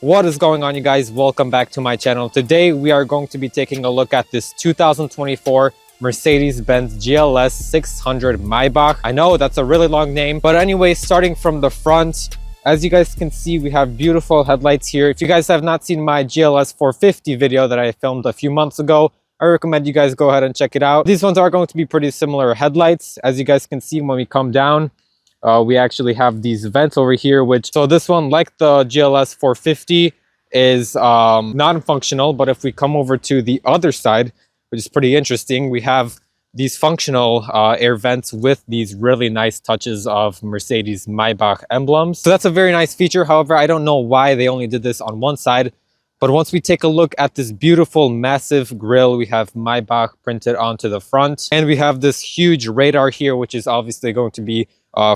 What is going on, you guys? Welcome back to my channel. Today we are going to be taking a look at this 2024 Mercedes-Benz GLS 600 Maybach. I know that's a really long name, but anyway, starting from the front, as you guys can see, we have beautiful headlights here. If you guys have not seen my GLS 450 video that I filmed a few months ago, I recommend you guys go ahead and check it out. These ones are going to be pretty similar headlights. As you guys can see, when we come down, we actually have these vents over here, so this one, like the GLS 450, is non-functional. But if we come over to the other side, which is pretty interesting, we have these functional air vents with these really nice touches of Mercedes Maybach emblems. So that's a very nice feature. However, I don't know why they only did this on one side. But once we take a look at this beautiful massive grille, we have Maybach printed onto the front. And we have this huge radar here, which is obviously going to be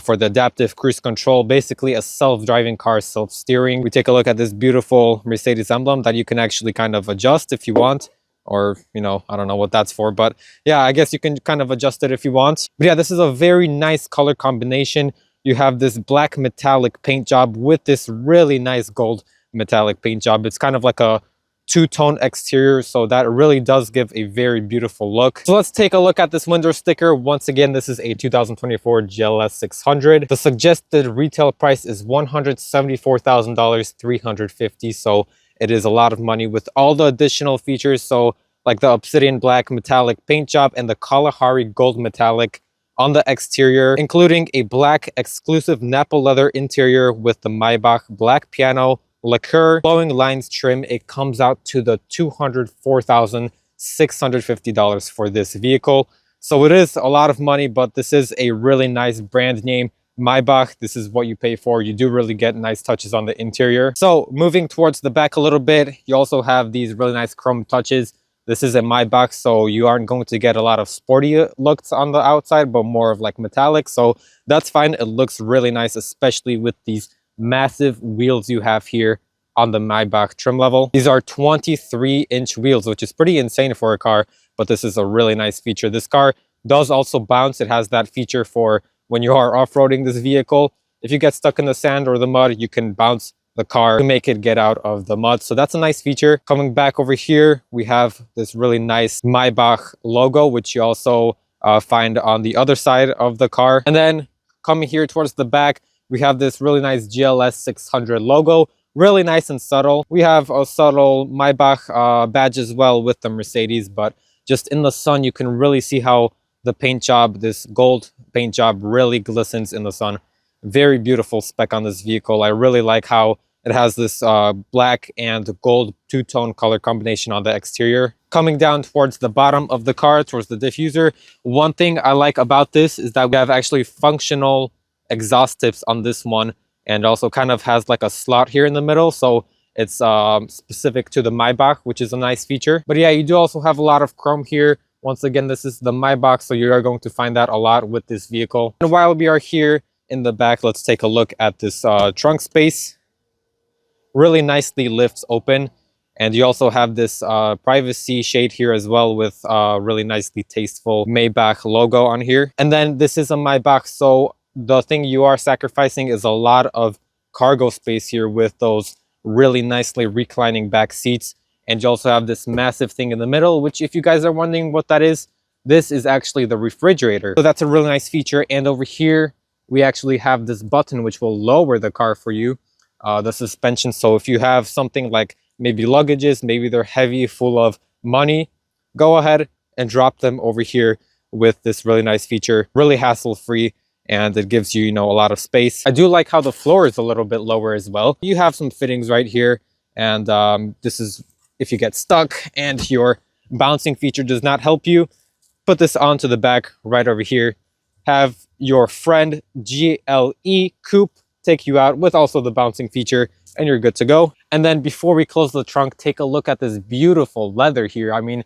for the adaptive cruise control, basically a self-driving car, self-steering. We take a look at this beautiful Mercedes emblem that you can actually kind of adjust if you want, or, you know, I don't know what that's for, but yeah, I guess you can kind of adjust it if you want. But yeah, this is a very nice color combination. You have this black metallic paint job with this really nice gold metallic paint job. It's kind of like a two-tone exterior, so that really does give a very beautiful look. So let's take a look at this window sticker. Once again, this is a 2024 GLS 600. The suggested retail price is $174,000, $350. So it is a lot of money with all the additional features. So like the obsidian black metallic paint job and the Kalahari gold metallic on the exterior, including a black exclusive Napa leather interior with the Maybach black piano lacquer flowing lines trim. It comes out to the $204,650 for this vehicle. So it is a lot of money, but this is a really nice brand name. Maybach, this is what you pay for. You do really get nice touches on the interior. So moving towards the back a little bit, you also have these really nice chrome touches. This is a Maybach, so you aren't going to get a lot of sporty looks on the outside, but more of like metallic. So that's fine. It looks really nice, especially with these massive wheels you have here on the Maybach trim level. These are 23-inch wheels, which is pretty insane for a car, but this is a really nice feature. This car does also bounce. It has that feature for when you are off-roading this vehicle. If you get stuck in the sand or the mud, you can bounce the car to make it get out of the mud. So that's a nice feature. Coming back over here, we have this really nice Maybach logo, which you also find on the other side of the car. And then coming here towards the back, we have this really nice GLS 600 logo, really nice and subtle. We have a subtle Maybach badge as well with the Mercedes, but just in the sun, you can really see how the paint job, this gold paint job, really glistens in the sun. Very beautiful spec on this vehicle. I really like how it has this black and gold two-tone color combination on the exterior. Coming down towards the bottom of the car, towards the diffuser, one thing I like about this is that we have actually functional exhaust tips on this one, and also kind of has like a slot here in the middle, so it's specific to the Maybach, which is a nice feature. But yeah, you do also have a lot of chrome here. Once again, this is the Maybach, so you are going to find that a lot with this vehicle. And while we are here in the back, let's take a look at this trunk space. Really nicely lifts open, and you also have this privacy shade here as well with really nicely tasteful Maybach logo on here. And then this is a Maybach, so the thing you are sacrificing is a lot of cargo space here with those really nicely reclining back seats. And you also have this massive thing in the middle, which, if you guys are wondering what that is, this is actually the refrigerator. So that's a really nice feature. And over here, we actually have this button which will lower the car for you, the suspension. So if you have something like maybe luggages, maybe they're heavy, full of money, go ahead and drop them over here with this really nice feature. Really hassle-free, and it gives you, you know, a lot of space. I do like how the floor is a little bit lower as well. You have some fittings right here, and this is if you get stuck and your bouncing feature does not help you, put this onto the back right over here. Have your friend GLE Coupe take you out with also the bouncing feature, and you're good to go. And then before we close the trunk, take a look at this beautiful leather here. I mean,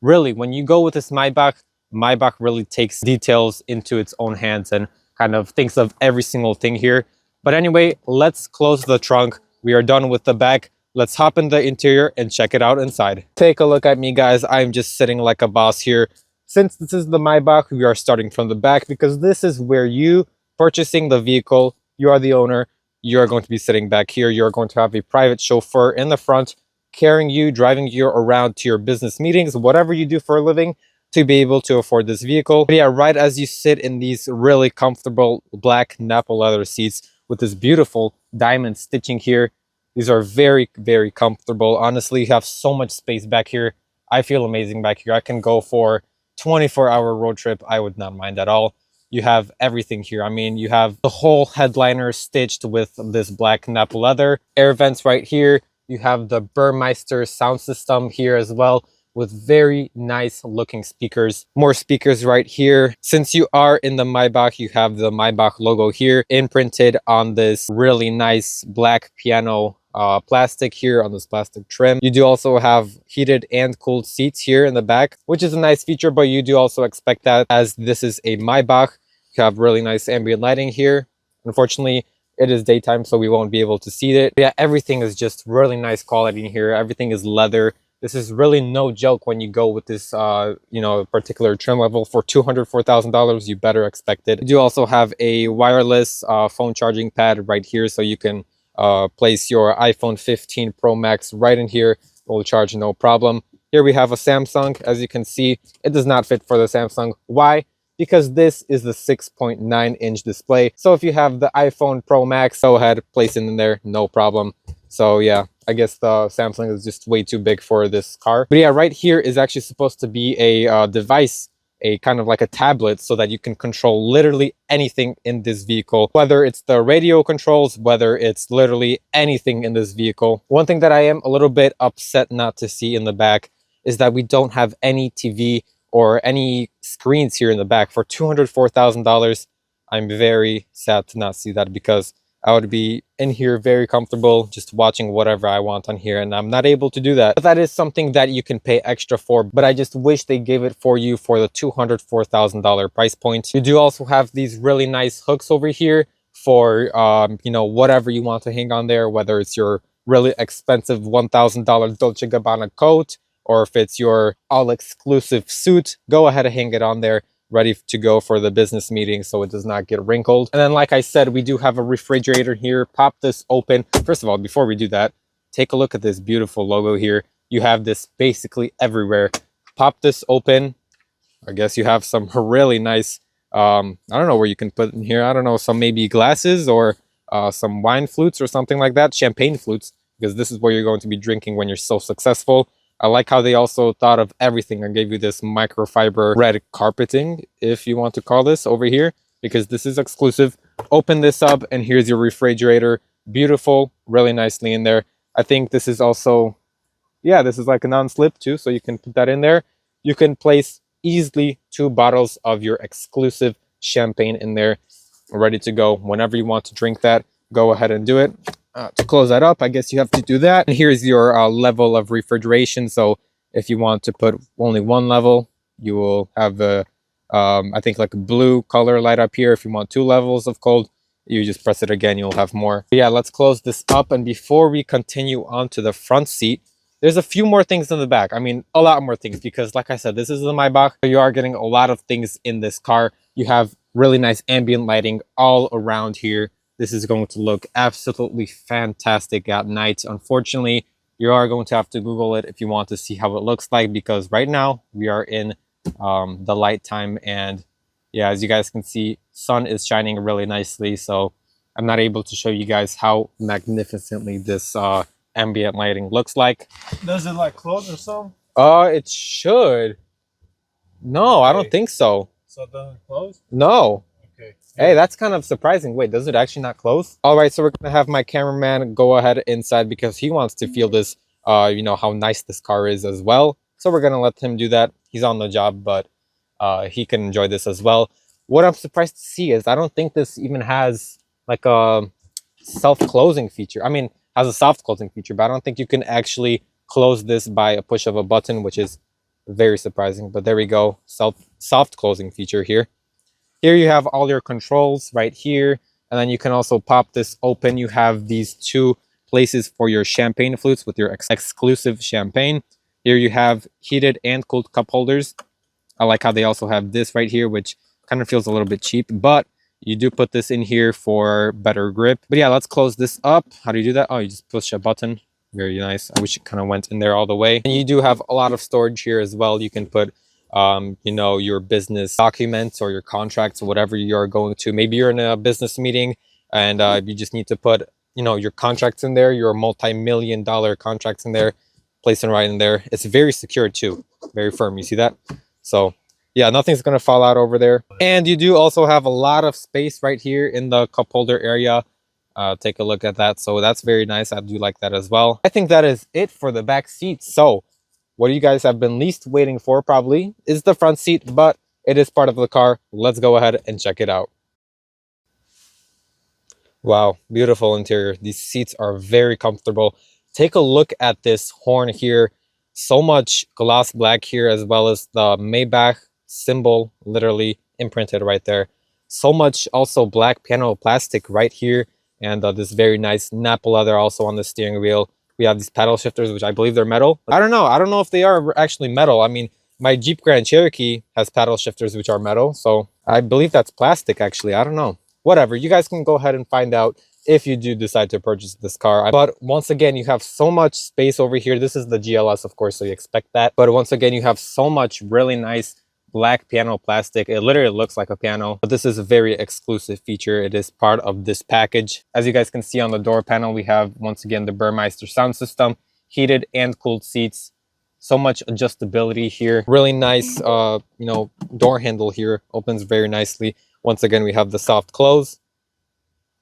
really, when you go with this Maybach really takes details into its own hands and kind of thinks of every single thing here. But anyway, let's close the trunk. We are done with the back. Let's hop in the interior and check it out inside. Take a look at me, guys. I'm just sitting like a boss here. Since this is the Maybach, we are starting from the back because this is where you, purchasing the vehicle, you are the owner, you're going to be sitting back here. You're going to have a private chauffeur in the front carrying you, driving you around to your business meetings, whatever you do for a living, to be able to afford this vehicle. But yeah, right as you sit in these really comfortable black Napa leather seats with this beautiful diamond stitching here, these are very, very comfortable. Honestly, you have so much space back here. I feel amazing back here. I can go for 24-hour road trip. I would not mind at all. You have everything here. I mean, you have the whole headliner stitched with this black Napa leather. Air vents right here. You have the Burmeister sound system here as well, with very nice looking speakers. More speakers right here. Since you are in the Maybach, you have the Maybach logo here imprinted on this really nice black piano plastic here, on this plastic trim. You do also have heated and cooled seats here in the back, which is a nice feature, but you do also expect that as this is a Maybach. You have really nice ambient lighting here. Unfortunately, it is daytime, so we won't be able to see it. But yeah, everything is just really nice quality in here. Everything is leather. This is really no joke when you go with this, you know, particular trim level. For $204,000, you better expect it. You do also have a wireless phone charging pad right here, so you can place your iPhone 15 Pro Max right in here. It will charge no problem. Here we have a Samsung. As you can see, it does not fit for the Samsung. Why? Because this is the 6.9-inch display. So if you have the iPhone Pro Max, go ahead, place it in there, no problem. So yeah, I guess the Samsung is just way too big for this car. But yeah, right here is actually supposed to be a device, a kind of like a tablet, so that you can control literally anything in this vehicle, whether it's the radio controls, whether it's literally anything in this vehicle. One thing that I am a little bit upset not to see in the back is that we don't have any TV or any screens here in the back. For $204,000, I'm very sad to not see that, because I would be in here very comfortable just watching whatever I want on here, and I'm not able to do that. But that is something that you can pay extra for, but I just wish they gave it for you for the $204,000 price point. You do also have these really nice hooks over here for you know, whatever you want to hang on there, whether it's your really expensive $1,000 Dolce & Gabbana coat, or if it's your all-exclusive suit, go ahead and hang it on there, ready to go for the business meeting so it does not get wrinkled. And then, like I said, we do have a refrigerator here. Pop this open. First of all, before we do that, take a look at this beautiful logo here. You have this basically everywhere. Pop this open. I guess you have some really nice, I don't know where you can put in here. I don't know, some maybe glasses or some wine flutes or something like that. Champagne flutes, because this is what you're going to be drinking when you're so successful. I like how they also thought of everything and gave you this microfiber red carpeting, if you want to call this, over here, because this is exclusive. Open this up and here's your refrigerator. Beautiful, really nicely in there. I think this is also, yeah, this is like a non-slip too, so you can put that in there. You can place easily 2 bottles of your exclusive champagne in there, ready to go. Whenever you want to drink that, go ahead and do it. To close that up, I guess you have to do that. And here's your level of refrigeration. So if you want to put only 1 level, you will have a, I think like a blue color light up here. If you want 2 levels of cold, you just press it again, you'll have more. But yeah, let's close this up. And before we continue on to the front seat, there's a few more things in the back. I mean, a lot more things, because like I said, this is the Maybach. You are getting a lot of things in this car. You have really nice ambient lighting all around here. This is going to look absolutely fantastic at night. Unfortunately, you are going to have to Google it if you want to see how it looks like, because right now we are in the light time, and yeah, as you guys can see, sun is shining really nicely, so I'm not able to show you guys how magnificently this ambient lighting looks like. Does it like close or something? It should. No, okay. I don't think so. So it doesn't close? No. Okay. Hey, that's kind of surprising. Wait, does it actually not close? All right, so we're gonna have my cameraman go ahead inside, because he wants to feel this, you know, how nice this car is as well. So we're gonna let him do that. He's on the job, but he can enjoy this as well. What I'm surprised to see is I don't think this even has like a self-closing feature. I mean, has a soft closing feature, but I don't think you can actually close this by a push of a button, which is very surprising. But there we go, soft closing feature here. Here you have all your controls right here, and then you can also pop this open. You have these 2 places for your champagne flutes with your exclusive champagne. Here you have heated and cooled cup holders. I like how they also have this right here, which kind of feels a little bit cheap, but You do put this in here for better grip. But yeah, let's close this up. How do you do that? Oh, you just push a button. Very nice. I wish it kind of went in there all the way. And you do have a lot of storage here as well. You can put you know, your business documents or your contracts or whatever you're going to. Maybe you're in a business meeting and you just need to put, you know, your contracts in there, your multi-million-dollar contracts in there, place them right in there. It's very secure too, very firm. You see that? So yeah, nothing's gonna fall out over there. And you do also have a lot of space right here in the cup holder area. Take a look at that. So that's very nice. I do like that as well. I think that is it for the back seat. So what you guys have been least waiting for probably is the front seat, but it is part of the car. Let's go ahead and check it out. Wow, beautiful interior. These seats are very comfortable. Take a look at this horn here. So much gloss black here, as well as the Maybach symbol literally imprinted right there. So much also black piano plastic right here, and this very nice Napa leather also on the steering wheel. We have these paddle shifters, which I believe they're metal. I don't know if they are actually metal. I mean, my Jeep Grand Cherokee has paddle shifters which are metal, so I believe that's plastic actually. I don't know. Whatever, you guys can go ahead and find out if you do decide to purchase this car. But once again, you have so much space over here. This is the GLS, of course, so you expect that. But once again, you have so much really nice black piano plastic. It literally looks like a piano, but this is a very exclusive feature. It is part of this package. As you guys can see on the door panel, we have once again the Burmeister sound system, heated and cooled seats. So much adjustability here. Really nice, you know, door handle here. Opens very nicely. Once again, we have the soft close.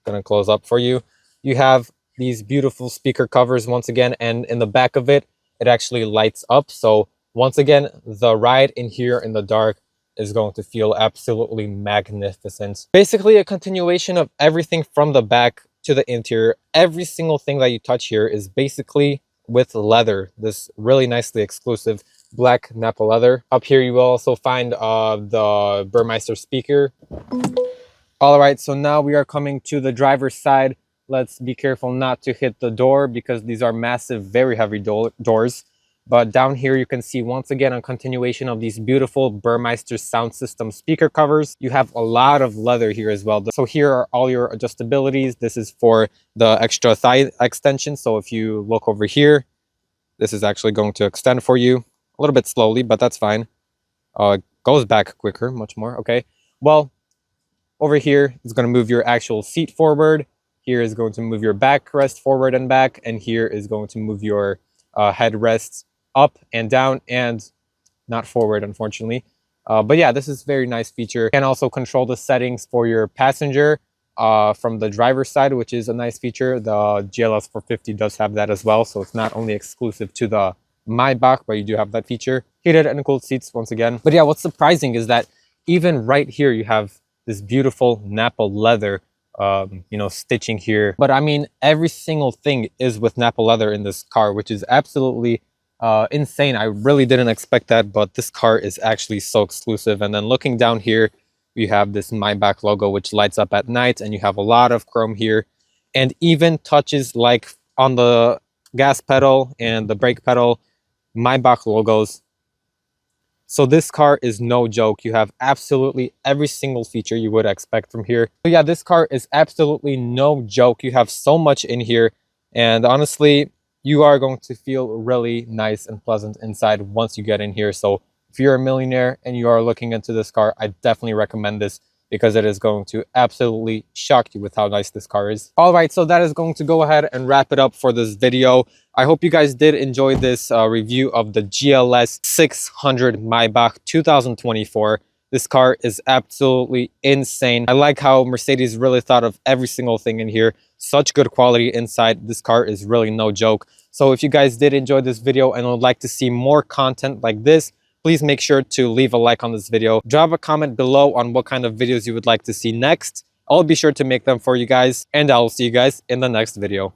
Gonna close up for you. You have these beautiful speaker covers once again, and in the back of it, it actually lights up. So once again, the ride in here in the dark is going to feel absolutely magnificent. Basically a continuation of everything from the back to the interior. Every single thing that you touch here is basically with leather. This really nicely exclusive black Napa leather. Up here you will also find the Burmeister speaker. All right, so now we are coming to the driver's side. Let's be careful not to hit the door because these are massive, very heavy doors. But down here you can see once again a continuation of these beautiful Burmeister sound system speaker covers. You have a lot of leather here as well. So here are all your adjustabilities. This is for the extra thigh extension. So if you look over here, this is actually going to extend for you a little bit slowly, but that's fine. Goes back quicker, much more. Okay, well, over here is going to move your actual seat forward. Here is going to move your backrest forward and back, and here is going to move your headrests up and down and not forward, unfortunately. But yeah, this is a very nice feature. You can also control the settings for your passenger from the driver's side, which is a nice feature. The GLS 450 does have that as well, so it's not only exclusive to the Maybach, but you do have that feature. Heated and cooled seats once again. But yeah, what's surprising is that even right here you have this beautiful Napa leather, you know, stitching here. But I mean, every single thing is with Napa leather in this car, which is absolutely insane. I really didn't expect that, but this car is actually so exclusive. And then looking down here, you have this Maybach logo, which lights up at night, and you have a lot of chrome here, and even touches like on the gas pedal and the brake pedal, Maybach logos. So this car is no joke. You have absolutely every single feature you would expect from here. So yeah, this car is absolutely no joke. You have so much in here, and honestly, you are going to feel really nice and pleasant inside once you get in here. So if you're a millionaire and you are looking into this car, I definitely recommend this because it is going to absolutely shock you with how nice this car is. All right, so that is going to go ahead and wrap it up for this video. I hope you guys did enjoy this review of the GLS 600 Maybach 2024. This car is absolutely insane. I like how Mercedes really thought of every single thing in here. Such good quality inside. This car is really no joke. So if you guys did enjoy this video and would like to see more content like this, please make sure to leave a like on this video. Drop a comment below on what kind of videos you would like to see next. I'll be sure to make them for you guys, and I'll see you guys in the next video.